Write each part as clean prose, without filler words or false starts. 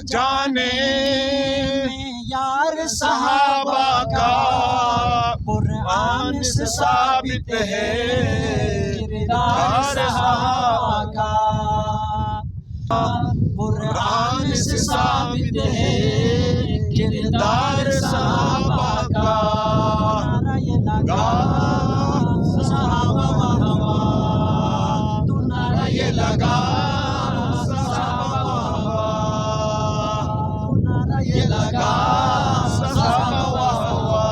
جانے یار صحابہ کا قرآن سے ثابت ہے کردار صحابہ کا، قرآن سے ثابت ہے کردار صحابہ کا، نعرہ لگا صحابہ و ہوا، تو نعرہ لگا صحابہ و ہوا، تو نعرہ لگا صحابہ و ہوا،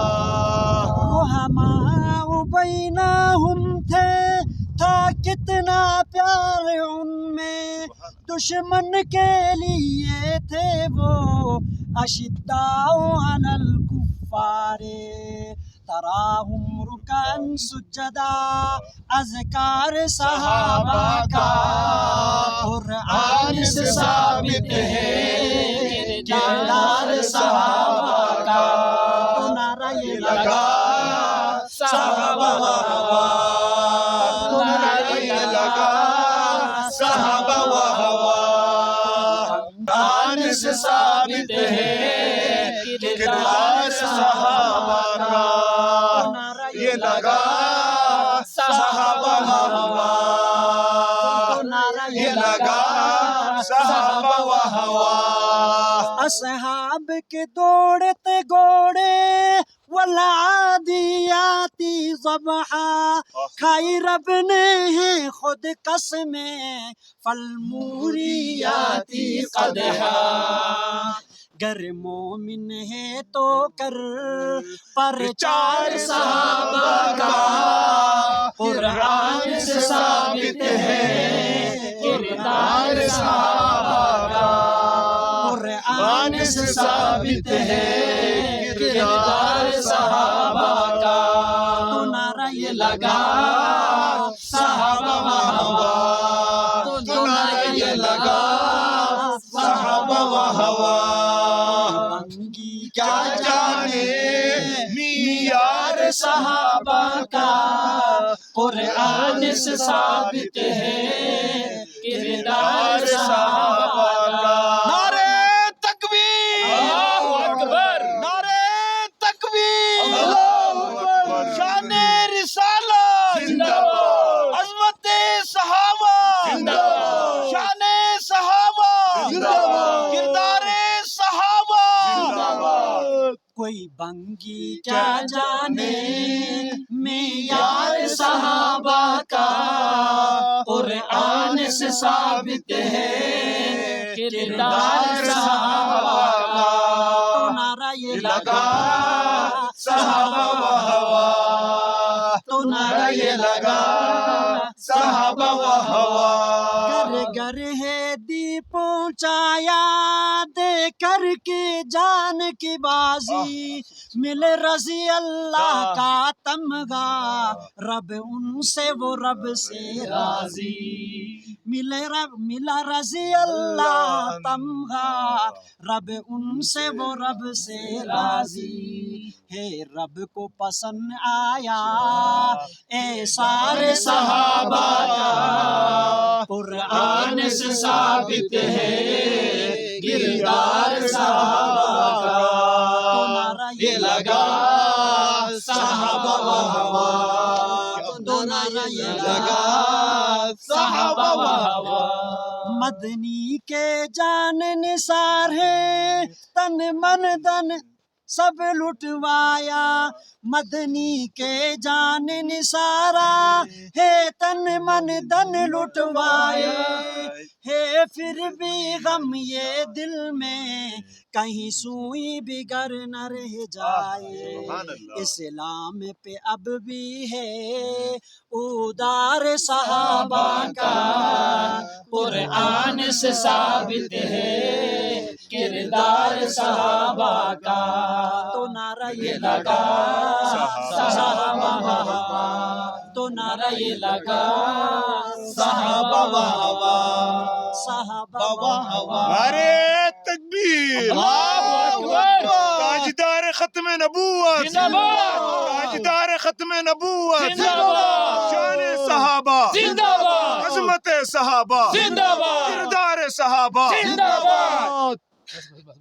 رحماء بینہم تھے، تھا کتنا پیار ان میں، دشمن کے لیے تھے وہ اشداء علی الکفار، تراہم رکعا سجدا، اذکار صحابہ کا قرآن سے ثابت ہے کردار صحابہ کا، تو نعرہ لگا صحابہ و ہوا، تو نعرہ لگا صحابہ و ہوا، قرآن سے ثابت ہے کردار صحابہ کا، یہ لگا صحابہ و ہوا، یہ لگا صحابہ و ہوا، اصحاب کے دوڑتے گھوڑے والعادیات ضبحا، کھائی رب نے ہے خود قسمیں فالموریات قدحا، گر مومن ہے تو کر پرچار صحابہ کا، قرآن سے ثابت ہے کردار صحابہ کا، قرآن سے ثابت ہے کردار صحابہ کا، تو نعرہ لگا صحابہ و ہوا، تو نعرہ لگا صحابہ و ہوا، بنگی کیا جانے معیار صحابہ کا، قرآن سے ثابت ہے کردار صحابہ کا، نعرہ تکبیر اللہ اکبر، نعرہ تکبیر اللہ اکبر، شان رسالت زندہ باد، عظمت صحابہ زندہ باد، شان صحابہ زندہ باد، کردار صحابہ زندہ باد، کوئی بنگی کیا جانے معیار صحابہ کا، قرآن سے ثابت ہے کردار صحابہ کا، تو نعرہ لگا صحابہ و ہوا، تو نعرہ لگا صحابہ و ہوا، گر گر ہے دی پہنچایا دے کر کے جان کی بازی، مل رضی اللہ کا تمغہ رب ان سے وہ رب سے راضی، ملا رضی اللہ تمغہ رب ان سے وہ رب سے راضی ہے، رب کو پسند آیا ایثار صحابہ کا، قرآن سے ثابت ہے کردار صحابہ کا، تو نعرہ لگا صحابہ و ہوا، تو نعرہ لگا صحابہ و ہوا، مدنی کے جان نثار ہے تن من دن سب لٹوایا، مدنی کے جان نثارا ہے تن من دن لٹوایا، ہے پھر بھی غم یہ دل میں کہیں سوئی بگر نہ رہ جائے، اسلام پہ اب بھی ہے ادار صحابہ کا، قرآن سے ثابت ہے کردار صحابہ کا، تو نعرہ لگا صحابہ و ہوا، تو نعرہ لگا صحابہ و ہوا، صحابہ و ہوا، نعرہ تکبیر اللہ اکبر، تاجدار ختم نبوت زندہ باد، تاجدار ختم نبوت زندہ باد، شان صحابہ زندہ باد، عظمت صحابہ زندہ باد، کردار صحابہ زندہ باد۔ بس بس بس بس